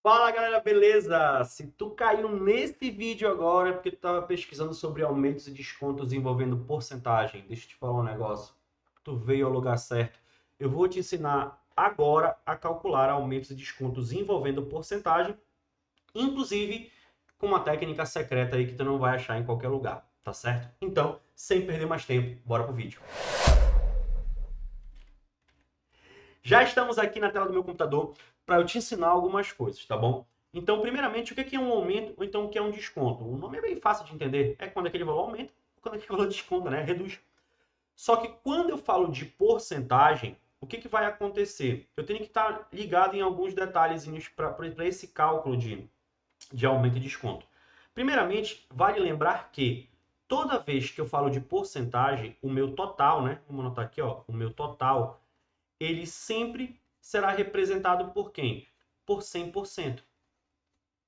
Fala galera, beleza? Se tu caiu nesse vídeo agora é porque tu estava pesquisando sobre aumentos e descontos envolvendo porcentagem. Deixa eu te falar um negócio. Tu veio ao lugar certo. Eu vou te ensinar agora a calcular aumentos e descontos envolvendo porcentagem, inclusive com uma técnica secreta aí que tu não vai achar em qualquer lugar, tá certo? Então, sem perder mais tempo, bora pro vídeo. Já estamos aqui na tela do meu computador para eu te ensinar algumas coisas, tá bom? Então, primeiramente, o que é um aumento ou então o que é um desconto? O nome é bem fácil de entender. É quando aquele valor aumenta, quando aquele valor desconta, né? Reduz. Só que quando eu falo de porcentagem, o que vai acontecer? Eu tenho que estar ligado em alguns detalhezinhos para esse cálculo de aumento e desconto. Primeiramente, vale lembrar que toda vez que eu falo de porcentagem, o meu total, né? Vamos anotar aqui, ó, o meu total ele sempre será representado por quem? Por 100%,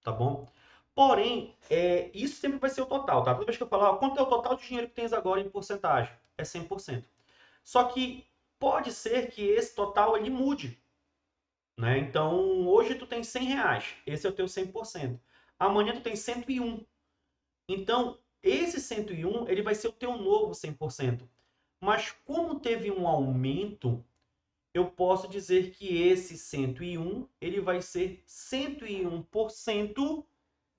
tá bom? Porém, isso sempre vai ser o total, tá? Toda vez que eu falar, quanto é o total de dinheiro que tens agora em porcentagem? É 100%. Só que pode ser que esse total ele mude, né? Então, hoje tu tem 100 reais, esse é o teu 100%. Amanhã tu tem 101. Então, esse 101 ele vai ser o teu novo 100%. Mas como teve um aumento, eu posso dizer que esse 101 ele vai ser 101%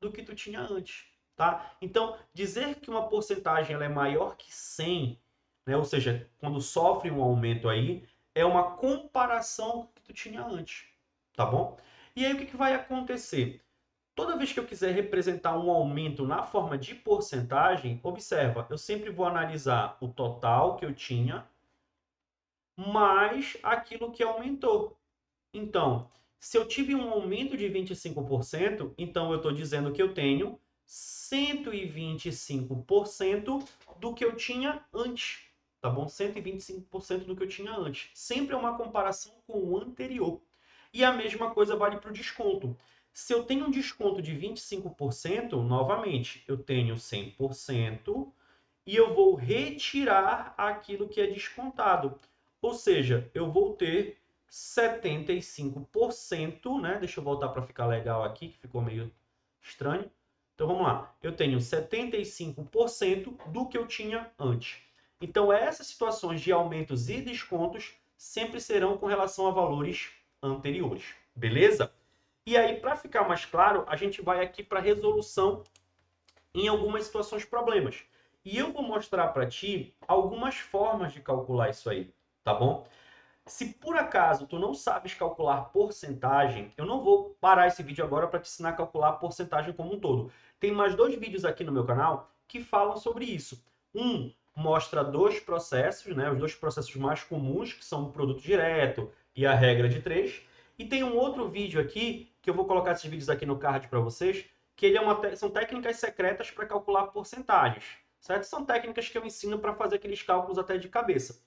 do que tu tinha antes, tá? Então, dizer que uma porcentagem ela é maior que 100, né? Ou seja, quando sofre um aumento aí, é uma comparação com o que tu tinha antes, tá bom? E aí o que vai acontecer? Toda vez que eu quiser representar um aumento na forma de porcentagem, observa, eu sempre vou analisar o total que eu tinha mais aquilo que aumentou. Então, se eu tive um aumento de 25%, então eu estou dizendo que eu tenho 125% do que eu tinha antes, tá bom? 125% do que eu tinha antes. Sempre é uma comparação com o anterior. E a mesma coisa vale para o desconto. Se eu tenho um desconto de 25%, novamente, eu tenho 100% e eu vou retirar aquilo que é descontado. Ou seja, eu vou ter 75%, né? Deixa eu voltar para ficar legal aqui, que ficou meio estranho. Então vamos lá. Eu tenho 75% do que eu tinha antes. Então essas situações de aumentos e descontos sempre serão com relação a valores anteriores. Beleza? E aí, para ficar mais claro, a gente vai aqui para a resolução em algumas situações problemas. E eu vou mostrar para ti algumas formas de calcular isso aí, tá bom? Se por acaso tu não sabes calcular porcentagem, eu não vou parar esse vídeo agora para te ensinar a calcular a porcentagem como um todo. Tem mais dois vídeos aqui no meu canal que falam sobre isso. Um mostra dois processos, né, os dois processos mais comuns, que são o produto direto e a regra de três. E tem um outro vídeo aqui, que eu vou colocar esses vídeos aqui no card para vocês, que são técnicas secretas para calcular porcentagens. Certo? São técnicas que eu ensino para fazer aqueles cálculos até de cabeça.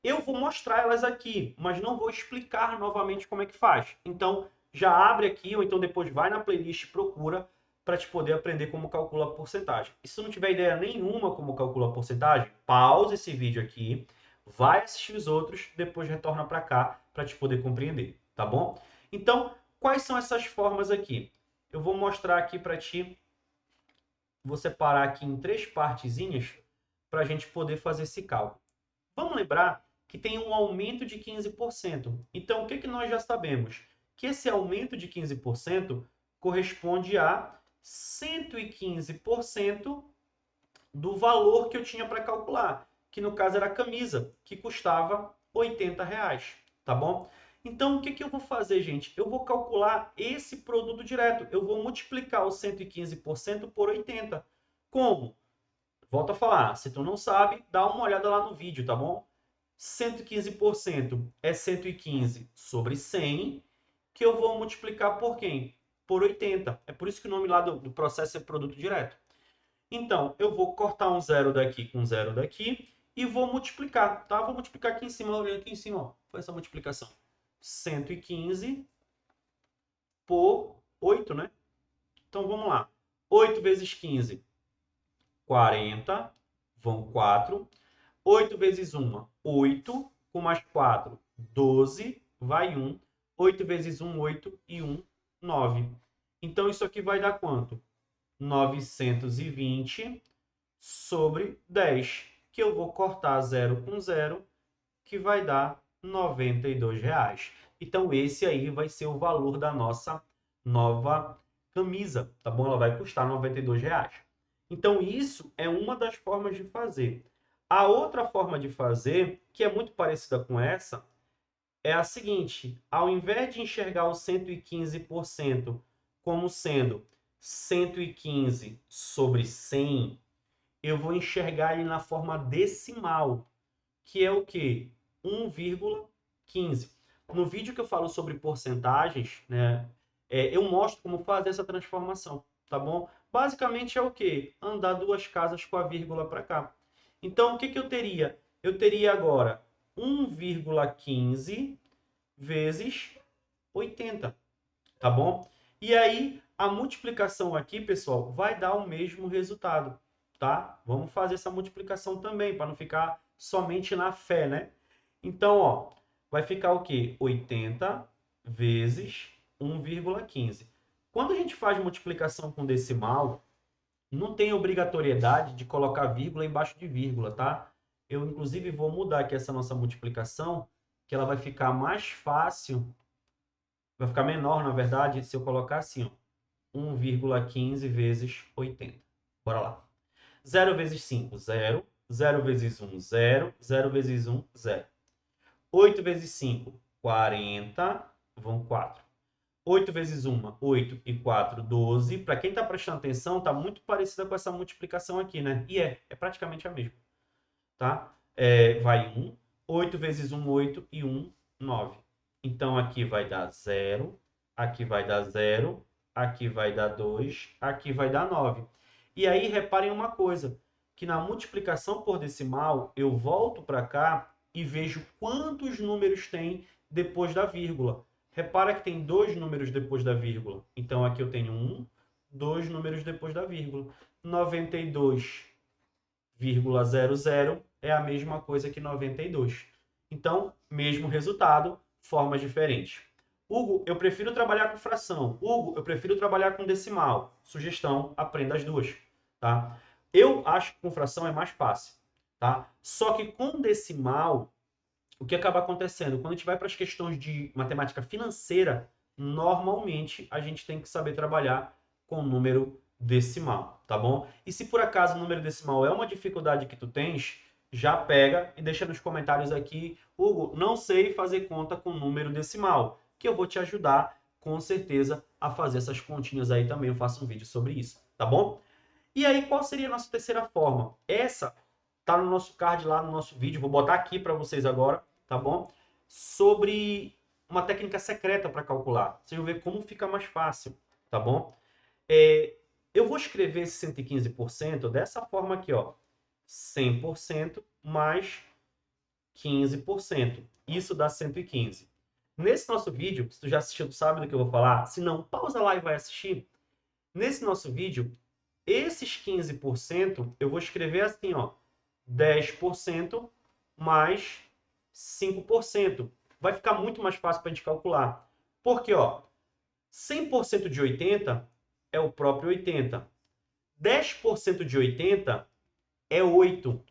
Eu vou mostrar elas aqui, mas não vou explicar novamente como é que faz. Então, já abre aqui, ou então depois vai na playlist e procura para te poder aprender como calcula a porcentagem. E se não tiver ideia nenhuma como calcula a porcentagem, pausa esse vídeo aqui, vai assistir os outros, depois retorna para cá para te poder compreender, tá bom? Então, quais são essas formas aqui? Eu vou mostrar aqui para ti, vou separar aqui em três partezinhas para a gente poder fazer esse cálculo. Vamos lembrar que tem um aumento de 15%. Então, o que nós já sabemos? Que esse aumento de 15% corresponde a 115% do valor que eu tinha para calcular, que no caso era a camisa, que custava R$ 80, tá bom? Então, o que eu vou fazer, gente? Eu vou calcular esse produto direto. Eu vou multiplicar o 115% por 80. Como? Volto a falar, se tu não sabe, dá uma olhada lá no vídeo, tá bom? 115% é 115 sobre 100, que eu vou multiplicar por quem? Por 80. É por isso que o nome lá do processo é produto direto. Então, eu vou cortar um zero daqui com um zero daqui e vou multiplicar, tá? Vou multiplicar aqui em cima, olhando aqui em cima, ó. Foi essa multiplicação. 115 por 8, né? Então, vamos lá. 8 vezes 15, 40. Vão 4. 8 vezes 1, 8. Com mais 4, 12. Vai 1. 8 vezes 1, 8. E 1, 9. Então, isso aqui vai dar quanto? 920 sobre 10, que eu vou cortar 0 com 0, que vai dar R$ 92. Então, esse aí vai ser o valor da nossa nova camisa, tá bom? Ela vai custar R$ 92. Então, isso é uma das formas de fazer. A outra forma de fazer, que é muito parecida com essa, é a seguinte: ao invés de enxergar o 115% como sendo 115 sobre 100, eu vou enxergar ele na forma decimal, que é o quê? 1,15. No vídeo que eu falo sobre porcentagens, né, eu mostro como fazer essa transformação, tá bom? Basicamente é o quê? Andar duas casas com a vírgula para cá. Então, o que eu teria? Eu teria agora 1,15 vezes 80, tá bom? E aí, a multiplicação aqui, pessoal, vai dar o mesmo resultado, tá? Vamos fazer essa multiplicação também, para não ficar somente na fé, né? Então, ó, vai ficar o quê? 80 vezes 1,15. Quando a gente faz multiplicação com decimal, não tem obrigatoriedade de colocar vírgula embaixo de vírgula, tá? Eu, inclusive, vou mudar aqui essa nossa multiplicação, que ela vai ficar mais fácil, vai ficar menor, na verdade, se eu colocar assim, ó, 1,15 vezes 80. Bora lá. 0 vezes 5, 0. 0 vezes 1, 0. 0 vezes 1, 0. 8 vezes 5, 40. Vão 4. 8 vezes 1, 8 e 4, 12. Para quem está prestando atenção, está muito parecida com essa multiplicação aqui, né? E é praticamente a mesma, tá? Vai 1. 8 vezes 1, 8 e 1, 9. Então, aqui vai dar 0, aqui vai dar 0, aqui vai dar 2, aqui vai dar 9. E aí, reparem uma coisa, que na multiplicação por decimal, eu volto para cá e vejo quantos números tem depois da vírgula. Repara que tem dois números depois da vírgula. Então, aqui eu tenho 1, dois números depois da vírgula. 92,00 é a mesma coisa que 92. Então, mesmo resultado, formas diferentes. Hugo, eu prefiro trabalhar com fração. Hugo, eu prefiro trabalhar com decimal. Sugestão, aprenda as duas, tá? Eu acho que com fração é mais fácil, tá? Só que com decimal, o que acaba acontecendo? Quando a gente vai para as questões de matemática financeira, normalmente a gente tem que saber trabalhar com número decimal, tá bom? E se por acaso o número decimal é uma dificuldade que tu tens, já pega e deixa nos comentários aqui, Hugo, não sei fazer conta com número decimal, que eu vou te ajudar com certeza a fazer essas continhas aí também, eu faço um vídeo sobre isso, tá bom? E aí, qual seria a nossa terceira forma? Essa tá no nosso card lá no nosso vídeo, vou botar aqui para vocês agora, tá bom? Sobre uma técnica secreta para calcular. Vocês vão ver como fica mais fácil, tá bom? Eu vou escrever esse 115% dessa forma aqui, ó. 100% mais 15%. Isso dá 115. Nesse nosso vídeo, se tu já assistiu, tu sabe do que eu vou falar. Se não, pausa lá e vai assistir. Nesse nosso vídeo, esses 15% eu vou escrever assim, ó. 10% mais 5%. Vai ficar muito mais fácil para a gente calcular. Porque, ó, 100% de 80 é o próprio 80. 10% de 80 é 8.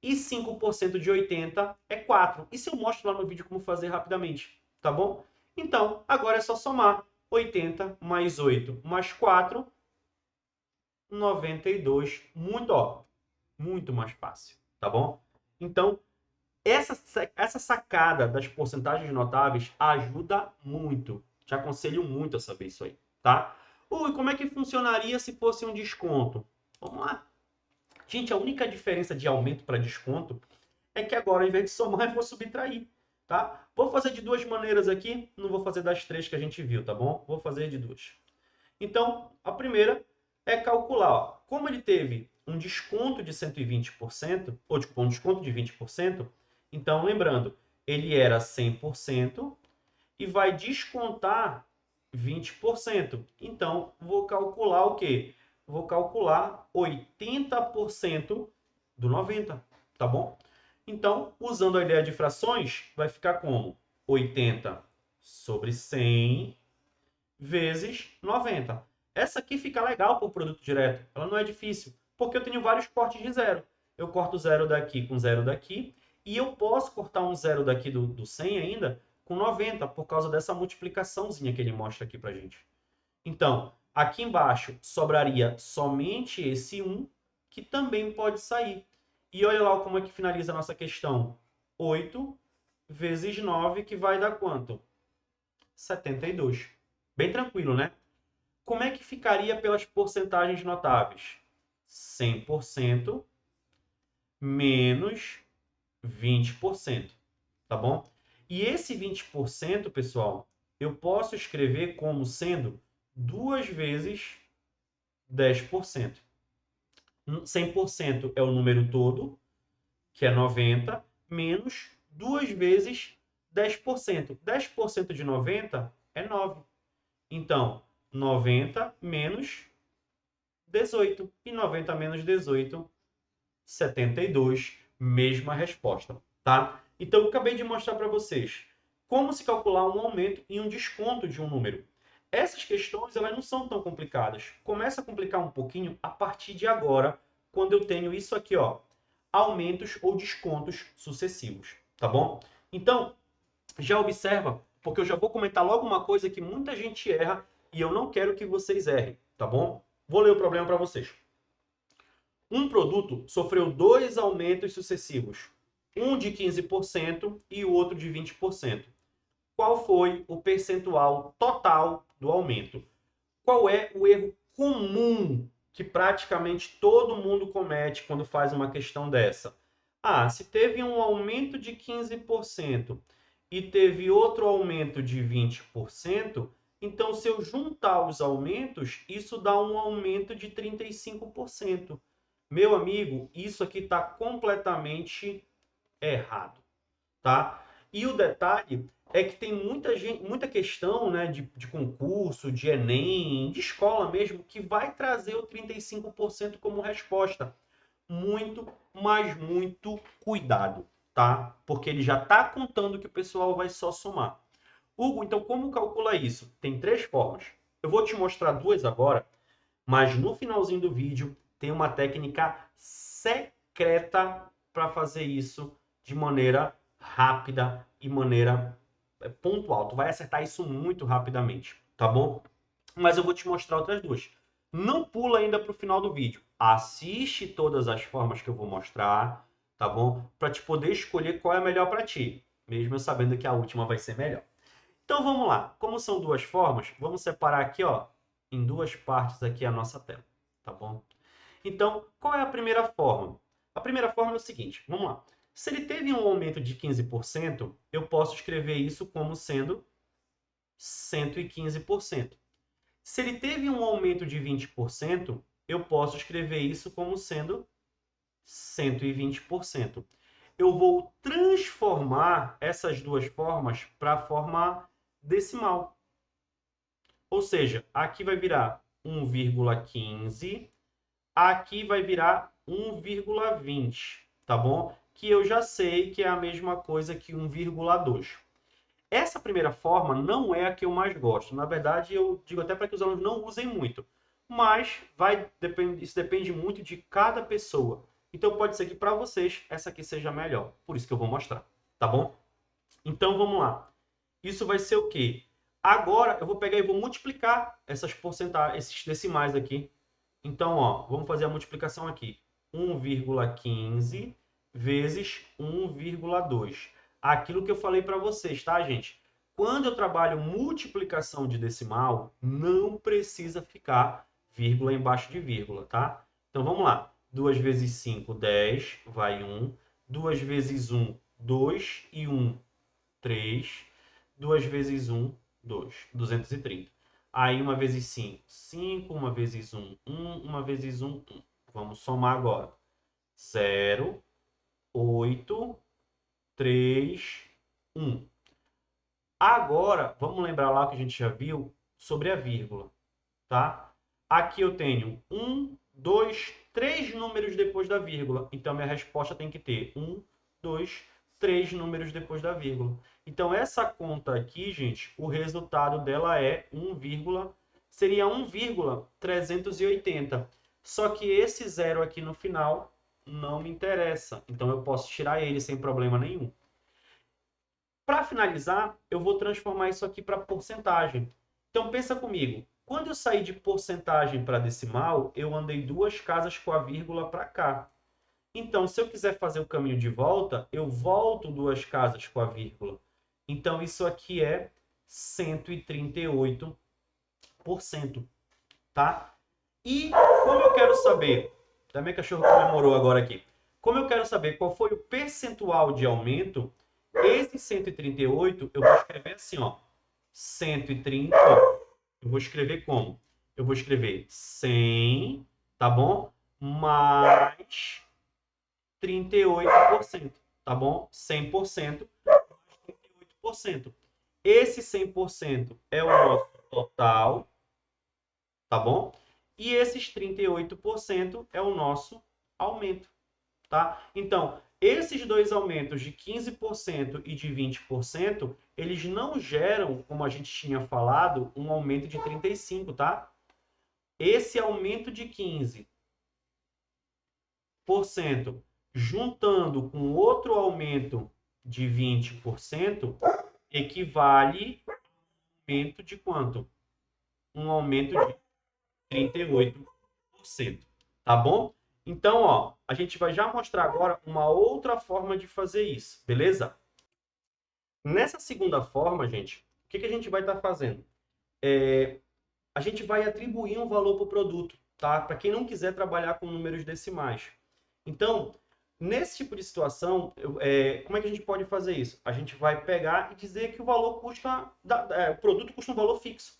E 5% de 80 é 4. Isso eu mostro lá no vídeo como fazer rapidamente, tá bom? Então, agora é só somar 80 mais 8 mais 4, 92. Muito, ó, muito mais fácil, tá bom? Então, essa sacada das porcentagens notáveis ajuda muito. Te aconselho muito a saber isso aí, tá? E como é que funcionaria se fosse um desconto? Vamos lá. Gente, a única diferença de aumento para desconto é que agora, ao invés de somar, eu vou subtrair, tá? Vou fazer de duas maneiras aqui, não vou fazer das três que a gente viu, tá bom? Vou fazer de duas. Então, a primeira é calcular, ó, como ele teve um desconto de 120%, ou um desconto de 20%, então, lembrando, ele era 100% e vai descontar 20%. Então, vou calcular o quê? Vou calcular 80% do 90, tá bom? Então, usando a ideia de frações, vai ficar como? 80 sobre 100 vezes 90. Essa aqui fica legal para o produto direto. Ela não é difícil, porque eu tenho vários cortes de zero. Eu corto zero daqui com zero daqui, e eu posso cortar um zero daqui do 100 ainda com 90, por causa dessa multiplicaçãozinha que ele mostra aqui para gente. Então, aqui embaixo sobraria somente esse 1, que também pode sair. E olha lá como é que finaliza a nossa questão. 8 vezes 9, que vai dar quanto? 72. Bem tranquilo, né? Como é que ficaria pelas porcentagens notáveis? 100% menos 20%, tá bom? E esse 20%, pessoal, eu posso escrever como sendo 2 vezes 10%. 100% é o número todo, que é 90, menos 2 vezes 10%. 10% de 90 é 9. Então, 90 menos 18. E 90 menos 18, 72. Mesma resposta, tá? Então, eu acabei de mostrar para vocês como se calcular um aumento e um desconto de um número. Essas questões, elas não são tão complicadas. Começa a complicar um pouquinho a partir de agora, quando eu tenho isso aqui, ó, aumentos ou descontos sucessivos, tá bom? Então, já observa, porque eu já vou comentar logo uma coisa que muita gente erra e eu não quero que vocês errem, tá bom? Vou ler o problema para vocês. Um produto sofreu 2 aumentos sucessivos, um de 15% e o outro de 20%. Qual foi o percentual total do aumento? Qual é o erro comum que praticamente todo mundo comete quando faz uma questão dessa? Ah, se teve um aumento de 15% e teve outro aumento de 20%, então se eu juntar os aumentos, isso dá um aumento de 35%. Meu amigo, isso aqui está completamente errado, tá? E o detalhe é que tem muita questão, né, de concurso, de Enem, de escola mesmo, que vai trazer o 35% como resposta. Muito, mas muito cuidado, tá? Porque ele já está contando que o pessoal vai só somar. Hugo, então como calcula isso? Tem 3 formas. Eu vou te mostrar 2 agora, mas no finalzinho do vídeo tem uma técnica secreta para fazer isso de maneira rápida e maneira pontual. Tu vai acertar isso muito rapidamente, tá bom? Mas eu vou te mostrar outras 2. Não pula ainda para o final do vídeo. Assiste todas as formas que eu vou mostrar, tá bom? Para te poder escolher qual é a melhor para ti, mesmo eu sabendo que a última vai ser melhor. Então vamos lá. Como são 2 formas, vamos separar aqui, ó, em 2 partes aqui a nossa tela, tá bom? Então, qual é a primeira forma? A primeira forma é o seguinte, vamos lá. Se ele teve um aumento de 15%, eu posso escrever isso como sendo 115%. Se ele teve um aumento de 20%, eu posso escrever isso como sendo 120%. Eu vou transformar essas 2 formas para a forma decimal. Ou seja, aqui vai virar 1,15, aqui vai virar 1,20, tá bom? Que eu já sei que é a mesma coisa que 1,2. Essa primeira forma não é a que eu mais gosto. Na verdade, eu digo até para que os alunos não usem muito. Mas isso depende muito de cada pessoa. Então pode ser que para vocês essa aqui seja melhor. Por isso que eu vou mostrar, tá bom? Então vamos lá. Isso vai ser o quê? Agora eu vou pegar e vou multiplicar essas porcentagens, esses decimais aqui. Então, ó, vamos fazer a multiplicação aqui. 1,15 vezes 1,2. Aquilo que eu falei para vocês, tá, gente? Quando eu trabalho multiplicação de decimal, não precisa ficar vírgula embaixo de vírgula, tá? Então, vamos lá. 2 vezes 5, 10, vai 1. 2 vezes 1, 2. E 1, 3. 2 vezes 1, 2. 230. Aí, 1 vezes 5, 5. 1 vezes 1, 1. 1 vezes 1, 1. Vamos somar agora. 0, 8, 3, 1. Agora, vamos lembrar lá que a gente já viu sobre a vírgula, tá? Aqui eu tenho 1, 2, 3 números depois da vírgula. Então, minha resposta tem que ter 1, 2, 3 números depois da vírgula. Então, essa conta aqui, gente, o resultado dela é 1,20. seria 1,380. Só que esse zero aqui no final não me interessa. Então, eu posso tirar ele sem problema nenhum. Para finalizar, eu vou transformar isso aqui para porcentagem. Então, pensa comigo. Quando eu saí de porcentagem para decimal, eu andei 2 casas com a vírgula para cá. Então, se eu quiser fazer o caminho de volta, eu volto 2 casas com a vírgula. Então, isso aqui é 138%, tá? E como eu quero saber, até minha cachorra comemorou agora aqui, como eu quero saber qual foi o percentual de aumento, esse 138 eu vou escrever assim, ó, 130, eu vou escrever como? Eu vou escrever 100, tá bom? Mais 38%, tá bom? 100% mais 38%. Esse 100% é o nosso total, tá bom? E esses 38% é o nosso aumento, tá? Então, esses dois aumentos de 15% e de 20%, eles não geram, como a gente tinha falado, um aumento de 35%, tá? Esse aumento de 15%, juntando com outro aumento de 20%, equivale a um aumento de quanto? Um aumento de 38%, tá bom? Então, ó, a gente vai já mostrar agora uma outra forma de fazer isso, beleza? Nessa segunda forma, gente, o que a gente vai estar fazendo? A gente vai atribuir um valor para o produto, tá? Para quem não quiser trabalhar com números decimais. Então, nesse tipo de situação, como é que a gente pode fazer isso? A gente vai pegar e dizer que o valor custa, o produto custa um valor fixo.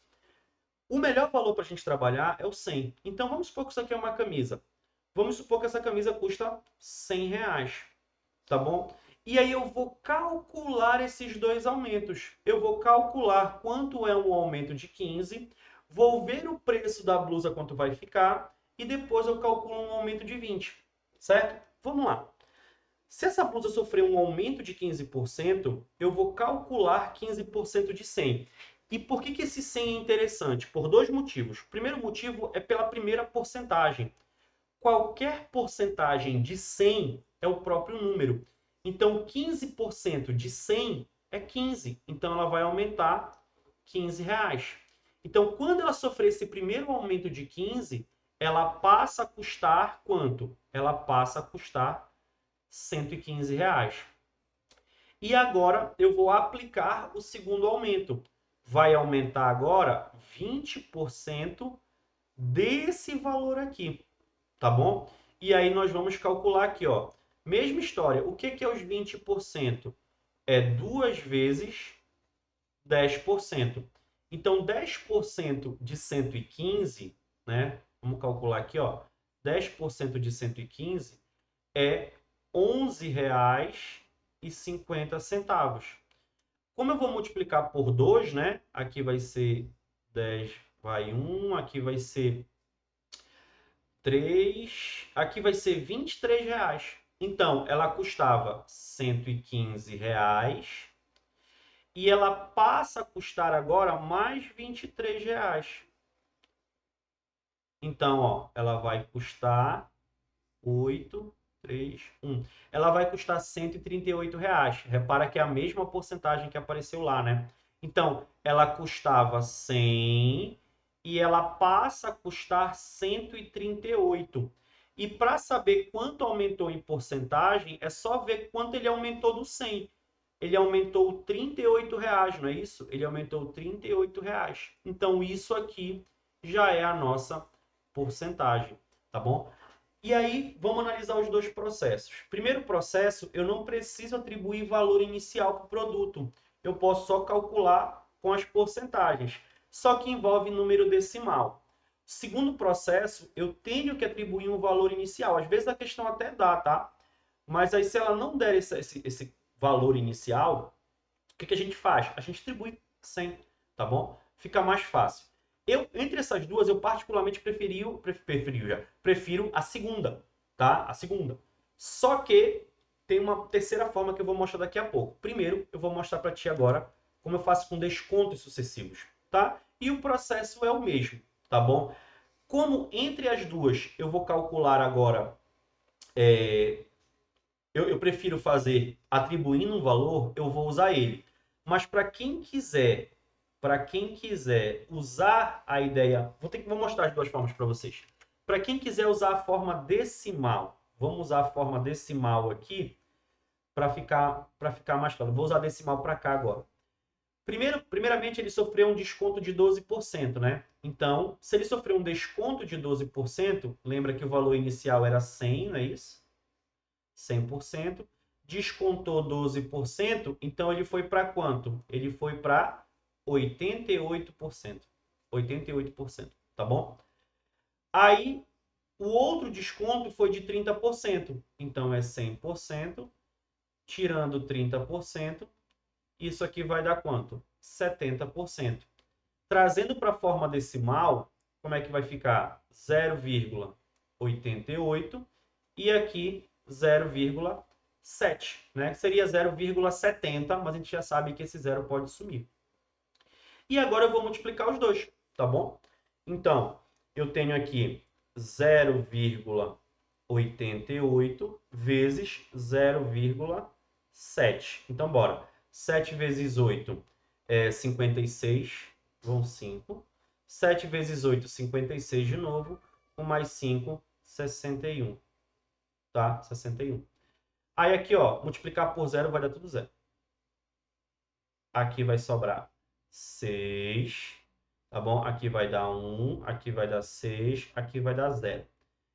O melhor valor para a gente trabalhar é o 100. Então, vamos supor que isso aqui é uma camisa. Vamos supor que essa camisa custa 100 reais, tá bom? E aí eu vou calcular esses dois aumentos. Eu vou calcular quanto é um aumento de 15, vou ver o preço da blusa quanto vai ficar e depois eu calculo um aumento de 20, certo? Vamos lá. Se essa blusa sofrer um aumento de 15%, eu vou calcular 15% de 100. E por que esse 100 é interessante? Por dois motivos. O primeiro motivo é pela primeira porcentagem. Qualquer porcentagem de 100 é o próprio número. Então, 15% de 100 é 15. Então, ela vai aumentar 15 reais. Então, quando ela sofrer esse primeiro aumento de 15, ela passa a custar quanto? Ela passa a custar 115 reais. E agora eu vou aplicar o segundo aumento. Vai aumentar agora 20% desse valor aqui, tá bom? E aí nós vamos calcular aqui, ó. Mesma história. O que é os 20%? É 2 vezes 10%. Então, 10% de 115, né? Vamos calcular aqui, ó. 10% de 115 é R$11,50. Como eu vou multiplicar por 2, né? Aqui vai ser 10, vai 1, aqui vai ser 3, aqui vai ser R$23. Então, ela custava R$115 e ela passa a custar agora mais R$23. Então, ó, ela vai custar 8, 3, 1. Ela vai custar R$138. Repara que é a mesma porcentagem que apareceu lá, né? Então, ela custava 100 e ela passa a custar 138. E para saber quanto aumentou em porcentagem, é só ver quanto ele aumentou do 100. Ele aumentou R$38, não é isso? Ele aumentou R$38. Então, isso aqui já é a nossa porcentagem, tá bom? E aí, vamos analisar os dois processos. Primeiro processo, eu não preciso atribuir valor inicial para o produto. Eu posso só calcular com as porcentagens. Só que envolve número decimal. Segundo processo, eu tenho que atribuir um valor inicial. Às vezes a questão até dá, tá? Mas aí se ela não der esse valor inicial, o que a gente faz? A gente atribui 100, tá bom? Fica mais fácil. Entre essas duas, eu particularmente prefiro a segunda, tá? A segunda. Só que tem uma terceira forma que eu vou mostrar daqui a pouco. Primeiro, eu vou mostrar para ti agora como eu faço com descontos sucessivos, tá? e o processo é o mesmo, tá bom? Como entre as duas eu vou calcular agora, eu prefiro fazer atribuindo um valor, eu vou usar ele. Mas para quem quiser usar a ideia, vou mostrar as duas formas para vocês. Para quem quiser usar a forma decimal, vamos usar a forma decimal aqui para ficar mais claro. Vou usar decimal para cá agora. Primeiramente, ele sofreu um desconto de 12%, né? Então, se ele sofreu um desconto de 12%, lembra que o valor inicial era 100, não é isso? 100%. Descontou 12%, então ele foi para quanto? Ele foi para 88%. 88%, tá bom? Aí, o outro desconto foi de 30%. Então, é 100%, tirando 30%, isso aqui vai dar quanto? 70%. Trazendo para a forma decimal, como é que vai ficar? 0,88 e aqui 0,7, né? Seria 0,70, mas a gente já sabe que esse zero pode sumir. E agora eu vou multiplicar os dois, tá bom? Então, eu tenho aqui 0,88 vezes 0,7. Então, bora. 7 vezes 8 é 56, vão 5. 7 vezes 8, 56 de novo. 1 mais 5, 61. Tá? 61. Aí aqui, ó, multiplicar por zero vai dar tudo zero. Aqui vai sobrar 6, tá bom? Aqui vai dar 1, aqui vai dar 6, aqui vai dar 0.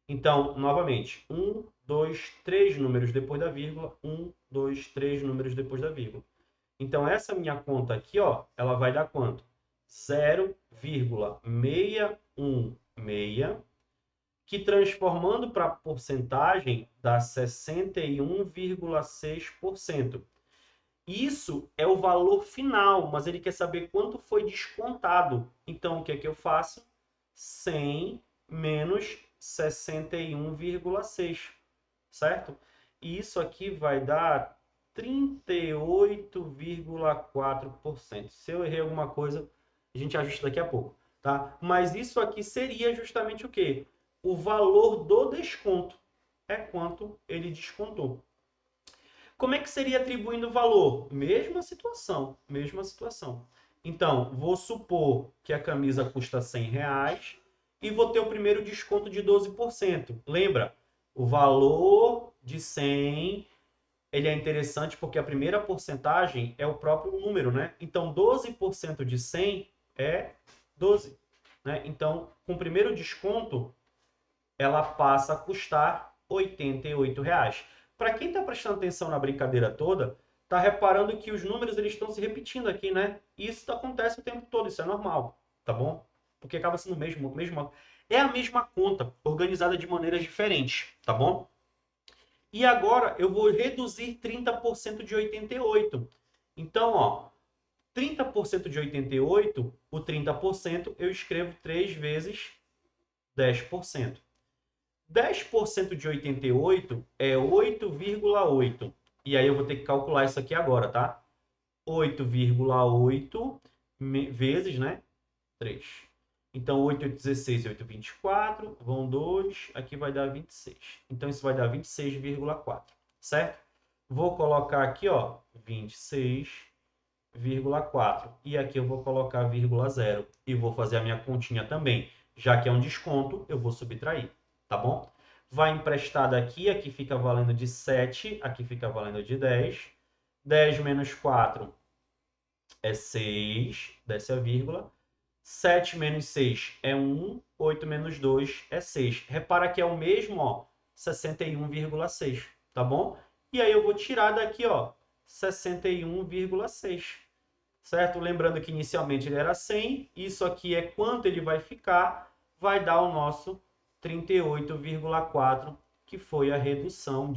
Então, novamente, 1, 2, 3 números depois da vírgula, 1, 2, 3 números depois da vírgula. Então, essa minha conta aqui, ó, ela vai dar quanto? 0,616, que transformando para porcentagem dá 61,6%. Isso é o valor final, mas ele quer saber quanto foi descontado. Então, o que é que eu faço? 100 menos 61,6, certo? E isso aqui vai dar 38,4%. Se eu errei alguma coisa, a gente ajusta daqui a pouco, tá? Mas isso aqui seria justamente o quê? O valor do desconto. É quanto ele descontou. Como é que seria atribuindo valor? Mesma situação, mesma situação. Então, vou supor que a camisa custa R$100 e vou ter o primeiro desconto de 12%. Lembra? O valor de 100, ele é interessante porque a primeira porcentagem é o próprio número, né? Então, 12% de 100 é 12, né? Então, com o primeiro desconto, ela passa a custar R$88. Para quem está prestando atenção na brincadeira toda, está reparando que os números eles estão se repetindo aqui, né? Isso acontece o tempo todo, isso é normal, tá bom? Porque acaba sendo é a mesma conta, organizada de maneiras diferentes, tá bom? E agora eu vou reduzir 30% de 88. Então, ó, 30% de 88, o 30% eu escrevo 3 vezes 10%. 10% de 88 é 8,8. E aí eu vou ter que calcular isso aqui agora, tá? 8,8 vezes, né? 3. Então, 8, 8, 16, 8, 24, vão 2, aqui vai dar 26. Então, isso vai dar 26,4, certo? Vou colocar aqui, ó, 26,4. E aqui eu vou colocar vírgula 0. E vou fazer a minha continha também. Já que é um desconto, eu vou subtrair, tá bom? Vai emprestado aqui, aqui fica valendo de 7, aqui fica valendo de 10. 10 menos 4 é 6, desce a vírgula. 7 menos 6 é 1, 8 menos 2 é 6. Repara que é o mesmo, ó, 61,6, tá bom? E aí eu vou tirar daqui, ó, 61,6, certo? Lembrando que inicialmente ele era 100, isso aqui é quanto ele vai ficar, vai dar o nosso 38,4, que foi a redução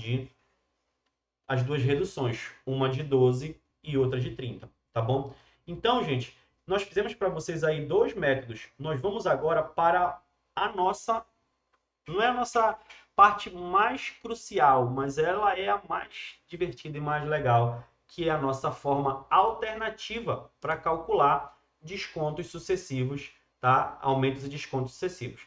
as duas reduções, uma de 12 e outra de 30, tá bom? Então, gente, nós fizemos para vocês aí dois métodos. Nós vamos agora para a nossa, não é a nossa parte mais crucial, mas ela é a mais divertida e mais legal, que é a nossa forma alternativa para calcular descontos sucessivos, tá? Aumentos e descontos sucessivos.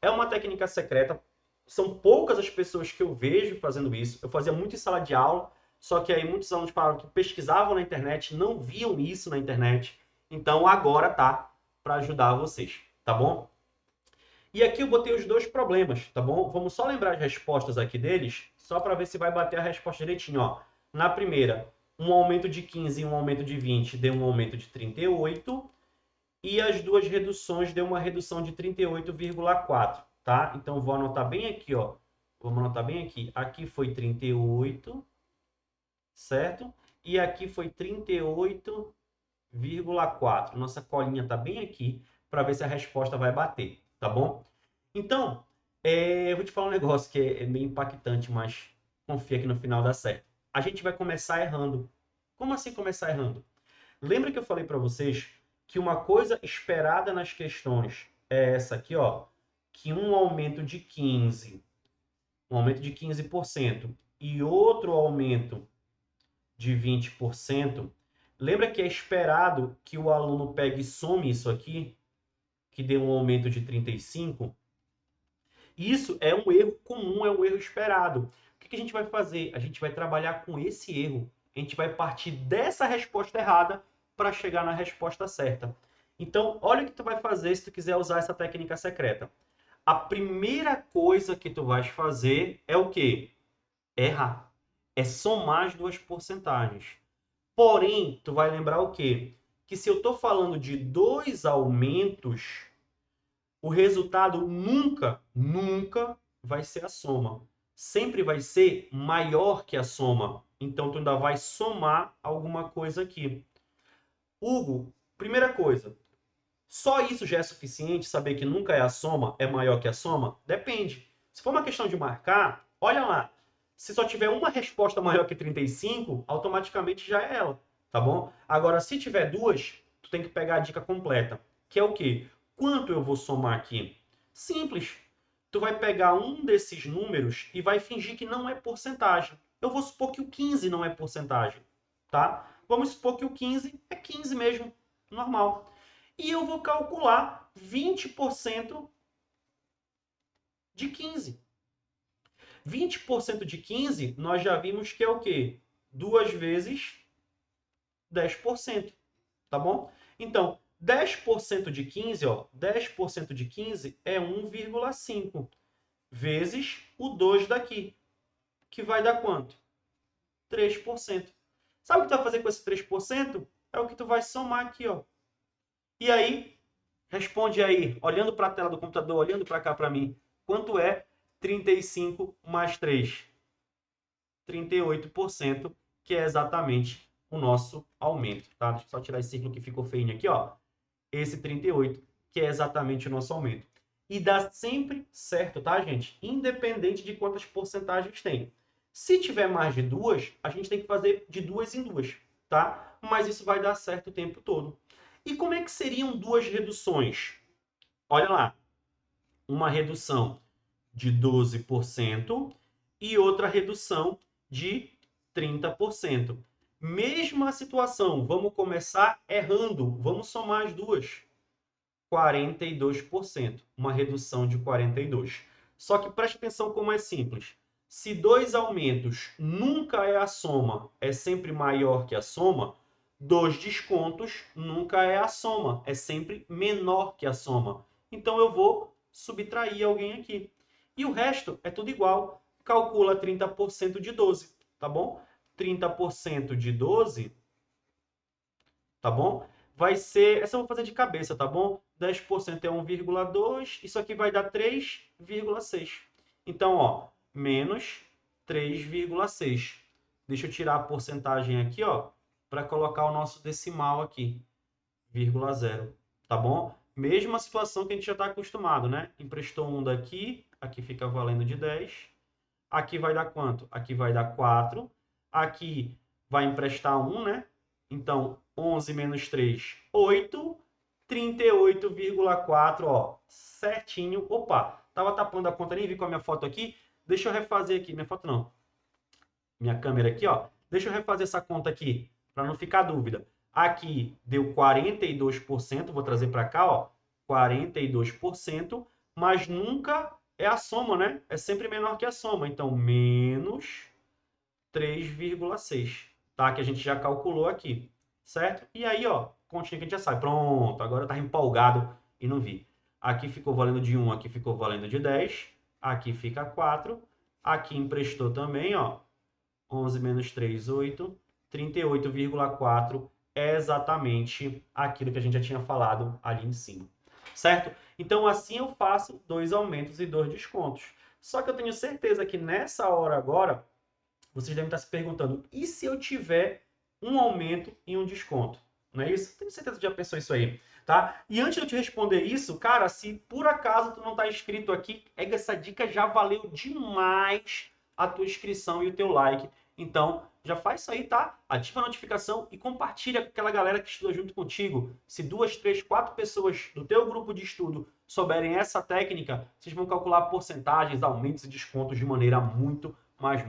É uma técnica secreta, são poucas as pessoas que eu vejo fazendo isso. Eu fazia muito em sala de aula, só que aí muitos alunos falaram que pesquisavam na internet, não viam isso na internet. Então agora tá para ajudar vocês, tá bom? E aqui eu botei os dois problemas, tá bom? Vamos só lembrar as respostas aqui deles, só para ver se vai bater a resposta direitinho, ó. Na primeira, um aumento de 15 e um aumento de 20 deu um aumento de 38, e as duas reduções deu uma redução de 38,4, tá? Então vou anotar bem aqui, ó. Vamos anotar bem aqui. Aqui foi 38, certo? E aqui foi 38,4. Nossa colinha está bem aqui para ver se a resposta vai bater, tá bom? Então, eu vou te falar um negócio que é meio impactante, mas confia que no final dá certo. A gente vai começar errando. Como assim começar errando? Lembra que eu falei para vocês que uma coisa esperada nas questões é essa aqui, ó, que um aumento de 15% e outro aumento de 20%, lembra que é esperado que o aluno pegue e some isso aqui, que dê um aumento de 35%? Isso é um erro comum, é um erro esperado. O que a gente vai fazer? A gente vai trabalhar com esse erro. A gente vai partir dessa resposta errada para chegar na resposta certa. Então, olha o que tu vai fazer se tu quiser usar essa técnica secreta. A primeira coisa que tu vais fazer é o quê? Errar. É somar as duas porcentagens. Porém, tu vai lembrar o quê? Que se eu estou falando de dois aumentos, o resultado nunca vai ser a soma. Sempre vai ser maior que a soma. Então, tu ainda vai somar alguma coisa aqui. Hugo, primeira coisa, só isso já é suficiente? Saber que nunca é a soma, é maior que a soma? Depende. Se for uma questão de marcar, olha lá. Se só tiver uma resposta maior que 35, automaticamente já é ela, tá bom? Agora, se tiver duas, tu tem que pegar a dica completa, que é o quê? Quanto eu vou somar aqui? Simples. Tu vai pegar um desses números e vai fingir que não é porcentagem. Eu vou supor que o 15 não é porcentagem, tá? Vamos supor que o 15 é 15 mesmo, normal. E eu vou calcular 20% de 15. 20% de 15, nós já vimos que é o quê? 2 vezes 10%, tá bom? Então, 10% de 15, ó, 10% de 15 é 1,5 vezes o 2 daqui, que vai dar quanto? 3%. Sabe o que tu vai fazer com esse 3%? É o que tu vai somar aqui, ó. E aí, responde aí, olhando para a tela do computador, olhando para cá para mim, quanto é 35 mais 3? 38%, que é exatamente o nosso aumento, tá? Deixa eu só tirar esse círculo que ficou feinho aqui, ó. Esse 38, que é exatamente o nosso aumento. E dá sempre certo, tá, gente? Independente de quantas porcentagens tem. Se tiver mais de duas, a gente tem que fazer de duas em duas, tá? Mas isso vai dar certo o tempo todo. E como é que seriam duas reduções? Olha lá, uma redução de 12% e outra redução de 30%. Mesma situação, vamos começar errando, vamos somar as duas. 42%, uma redução de 42%. Só que preste atenção como é simples. Se dois aumentos nunca é a soma, é sempre maior que a soma, dois descontos nunca é a soma, é sempre menor que a soma. Então eu vou subtrair alguém aqui. E o resto é tudo igual. Calcula 30% de 12, tá bom? 30% de 12, tá bom? Vai ser, essa eu vou fazer de cabeça, tá bom? 10% é 1,2, isso aqui vai dar 3,6. Então, ó, menos 3,6. Deixa eu tirar a porcentagem aqui, ó, para colocar o nosso decimal aqui, 0,0, tá bom? Mesma situação que a gente já está acostumado, né? Emprestou um daqui, aqui fica valendo de 10. Aqui vai dar quanto? Aqui vai dar 4. Aqui vai emprestar 1, né? Então, 11 menos 3, 8. 38,4, ó, certinho. Opa, tava tapando a conta, nem vi com a minha foto aqui. Deixa eu refazer aqui, minha foto não. Minha câmera aqui, ó. Deixa eu refazer essa conta aqui, para não ficar dúvida. Aqui deu 42%, vou trazer para cá, ó, 42%, mas nunca é a soma, né? É sempre menor que a soma. Então, menos 3,6, tá? Que a gente já calculou aqui, certo? E aí, ó, continha que a gente já sabe. Pronto, agora eu tava empolgado e não vi. Aqui ficou valendo de 1, aqui ficou valendo de 10, aqui fica 4, aqui emprestou também, ó, 11 menos 3, 8, 38,4 é exatamente aquilo que a gente já tinha falado ali em cima, certo? Então, assim eu faço 2 aumentos e 2 descontos. Só que eu tenho certeza que nessa hora agora, vocês devem estar se perguntando, e se eu tiver um aumento e um desconto? Não é isso? Tenho certeza que já pensou isso aí, tá? E antes de eu te responder isso, cara, se por acaso tu não está inscrito aqui, é que essa dica já valeu demais a tua inscrição e o teu like. Então, já faz isso aí, tá? Ativa a notificação e compartilha com aquela galera que estuda junto contigo. Se 2, 3, 4 pessoas do teu grupo de estudo souberem essa técnica, vocês vão calcular porcentagens, aumentos e descontos de maneira muito mais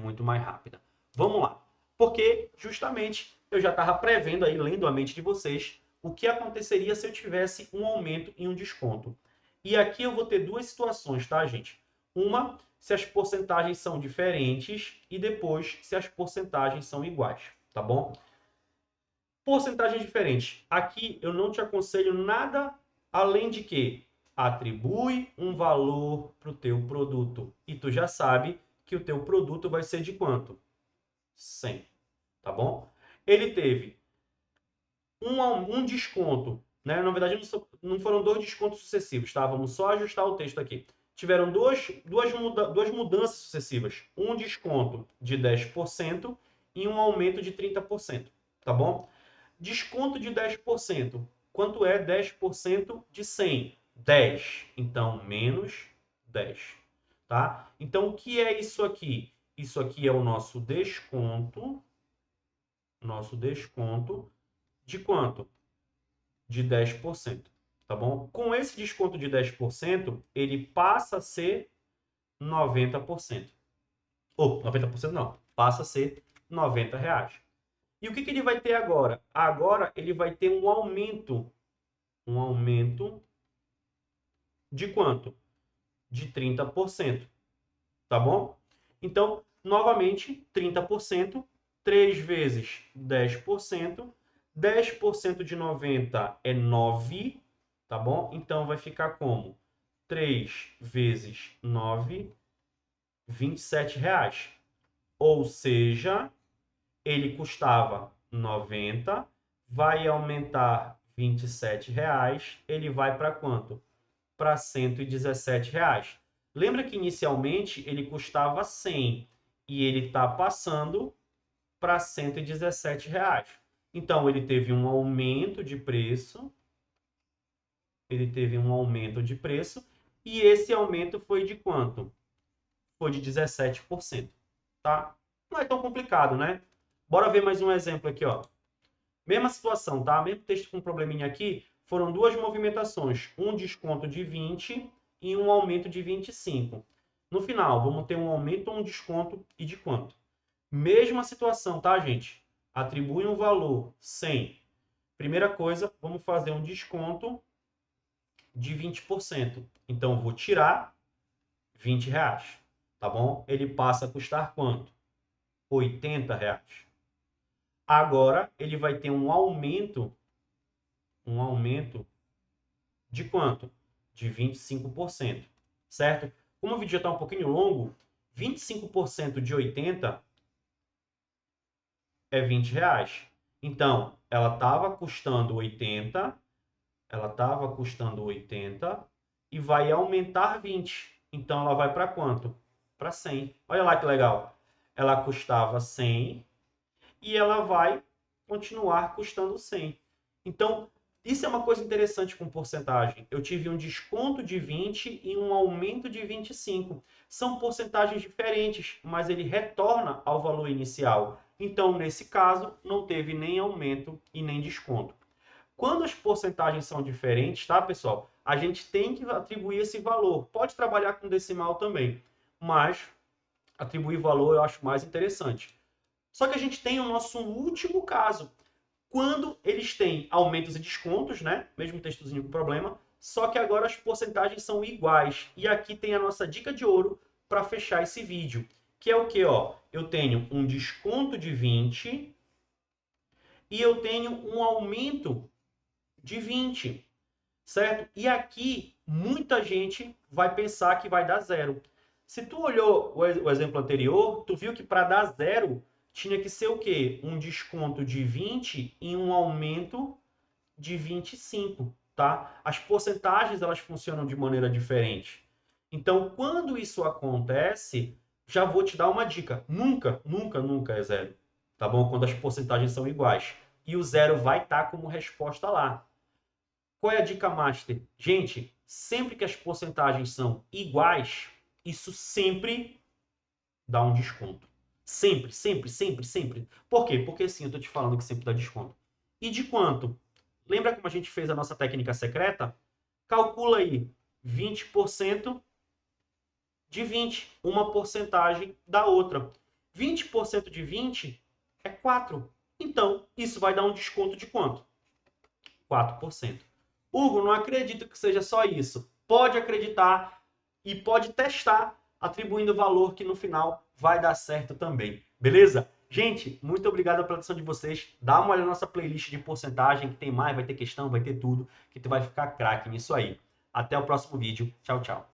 rápida. Vamos lá. Porque, justamente, eu já estava prevendo aí, lendo a mente de vocês, o que aconteceria se eu tivesse um aumento e um desconto. E aqui eu vou ter duas situações, tá, gente? Uma, se as porcentagens são diferentes, e depois, se as porcentagens são iguais, tá bom? Porcentagens diferentes. Aqui eu não te aconselho nada além de que atribui um valor para o teu produto. E tu já sabe que o teu produto vai ser de quanto? 100, tá bom? Ele teve um desconto, né? Na verdade, não foram 2 descontos sucessivos, tá? Vamos só ajustar o texto aqui. Tiveram duas mudanças sucessivas. Um desconto de 10% e um aumento de 30%, tá bom? Desconto de 10%. Quanto é 10% de 100? 10. Então, menos 10. Tá? Então, o que é isso aqui? Isso aqui é o nosso desconto. Nosso desconto de quanto? De 10%. Tá bom? Com esse desconto de 10%, ele passa a ser 90%. Ou, 90% não. Passa a ser R$ 90. E o que ele vai ter agora? Agora ele vai ter um aumento. Um aumento de quanto? De 30%. Tá bom? Então, novamente, 30%, 3 vezes 10%. 10% de 90 é 9, tá bom? Então, vai ficar como? 3 vezes 9, R$ 27. Ou seja, ele custava 90, vai aumentar R$ 27, ele vai para quanto? Para R$ 117. Lembra que inicialmente ele custava 100 e ele está passando para R$ 117. Então ele teve um aumento de preço, e esse aumento foi de quanto? Foi de 17%, tá? Não é tão complicado, né? Bora ver mais um exemplo aqui, ó. Mesma situação, tá? Mesmo texto com um probleminha aqui, foram duas movimentações, um desconto de 20 e um aumento de 25. No final, vamos ter um aumento ou um desconto e de quanto? Mesma situação, tá, gente? Atribui um valor 100. Primeira coisa, vamos fazer um desconto de 20%. Então, vou tirar R$ 20, tá bom? Ele passa a custar quanto? R$ 80. Agora, ele vai ter um aumento de quanto? De 25%, certo? Como o vídeo já está um pouquinho longo, 25% de 80 é R$ 20. Então, ela estava custando 80, e vai aumentar 20. Então, ela vai para quanto? Para 100. Olha lá que legal. Ela custava 100 e ela vai continuar custando 100. Então, isso é uma coisa interessante com porcentagem. Eu tive um desconto de 20 e um aumento de 25. São porcentagens diferentes, mas ele retorna ao valor inicial. Então, nesse caso, não teve nem aumento e nem desconto. Quando as porcentagens são diferentes, tá, pessoal? A gente tem que atribuir esse valor. Pode trabalhar com decimal também, mas atribuir valor eu acho mais interessante. Só que a gente tem o nosso último caso. quando eles têm aumentos e descontos, né? Mesmo textozinho com problema, só que agora as porcentagens são iguais. E aqui tem a nossa dica de ouro para fechar esse vídeo, que é o que, ó? Eu tenho um desconto de 20 e eu tenho um aumento de 20, certo? E aqui muita gente vai pensar que vai dar zero. Se tu olhou o exemplo anterior, tu viu que para dar zero tinha que ser o quê? Um desconto de 20 e um aumento de 25, tá? As porcentagens, elas funcionam de maneira diferente. Então, quando isso acontece, já vou te dar uma dica. Nunca, nunca, nunca é zero, tá bom? Quando as porcentagens são iguais. E o zero vai estar como resposta lá. Qual é a dica master? Gente, sempre que as porcentagens são iguais, isso sempre dá um desconto. Sempre, sempre, sempre, sempre. Por quê? Porque sim, eu estou te falando que sempre dá desconto. E de quanto? Lembra como a gente fez a nossa técnica secreta? Calcula aí 20% de 20, uma porcentagem da outra. 20% de 20 é 4. Então, isso vai dar um desconto de quanto? 4%. Hugo, não acredito que seja só isso. Pode acreditar e pode testar atribuindo valor que no final vai dar certo também. Beleza? Gente, muito obrigado pela atenção de vocês. Dá uma olhada na nossa playlist de porcentagem, que tem mais, vai ter questão, vai ter tudo, que tu vai ficar craque nisso aí. Até o próximo vídeo. Tchau, tchau.